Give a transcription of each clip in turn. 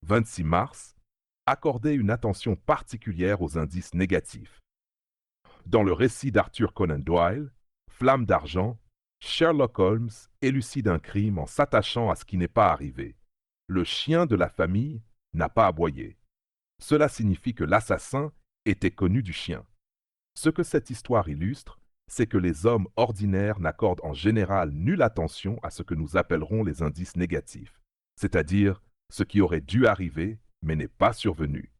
26 mars, accordez une attention particulière aux indices négatifs. Dans le récit d'Arthur Conan Doyle, Flamme d'argent, Sherlock Holmes élucide un crime en s'attachant à ce qui n'est pas arrivé. Le chien de la famille n'a pas aboyé. Cela signifie que l'assassin était connu du chien. Ce que cette histoire illustre, c'est que les hommes ordinaires n'accordent en général nulle attention à ce que nous appellerons les indices négatifs, c'est-à-dire ce qui aurait dû arriver mais n'est pas survenu.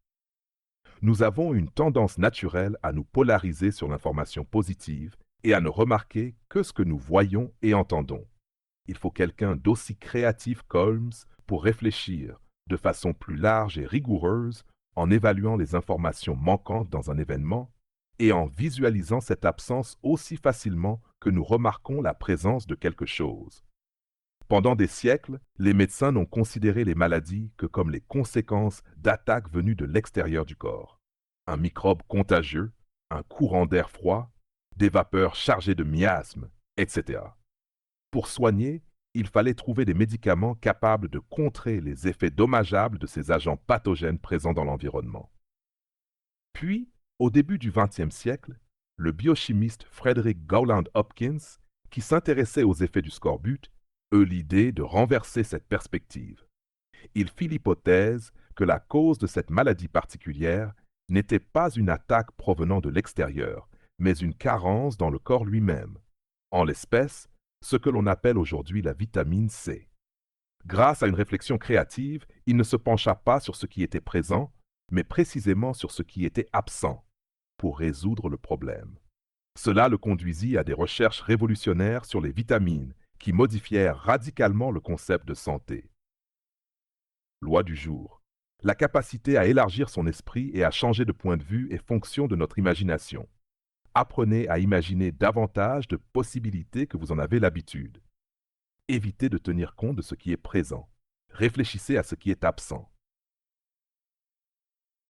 Nous avons une tendance naturelle à nous polariser sur l'information positive et à ne remarquer que ce que nous voyons et entendons. Il faut quelqu'un d'aussi créatif qu'Holmes pour réfléchir de façon plus large et rigoureuse en évaluant les informations manquantes dans un événement et en visualisant cette absence aussi facilement que nous remarquons la présence de quelque chose. Pendant des siècles, les médecins n'ont considéré les maladies que comme les conséquences d'attaques venues de l'extérieur du corps. Un microbe contagieux, un courant d'air froid, des vapeurs chargées de miasmes, etc. Pour soigner, il fallait trouver des médicaments capables de contrer les effets dommageables de ces agents pathogènes présents dans l'environnement. Puis, au début du XXe siècle, le biochimiste Frederick Gowland Hopkins, qui s'intéressait aux effets du scorbut, eut l'idée de renverser cette perspective. Il fit l'hypothèse que la cause de cette maladie particulière n'était pas une attaque provenant de l'extérieur, mais une carence dans le corps lui-même, en l'espèce, ce que l'on appelle aujourd'hui la vitamine C. Grâce à une réflexion créative, il ne se pencha pas sur ce qui était présent, mais précisément sur ce qui était absent, pour résoudre le problème. Cela le conduisit à des recherches révolutionnaires sur les vitamines, qui modifièrent radicalement le concept de santé. Loi du jour. La capacité à élargir son esprit et à changer de point de vue est fonction de notre imagination. Apprenez à imaginer davantage de possibilités que vous en avez l'habitude. Évitez de tenir compte de ce qui est présent. Réfléchissez à ce qui est absent.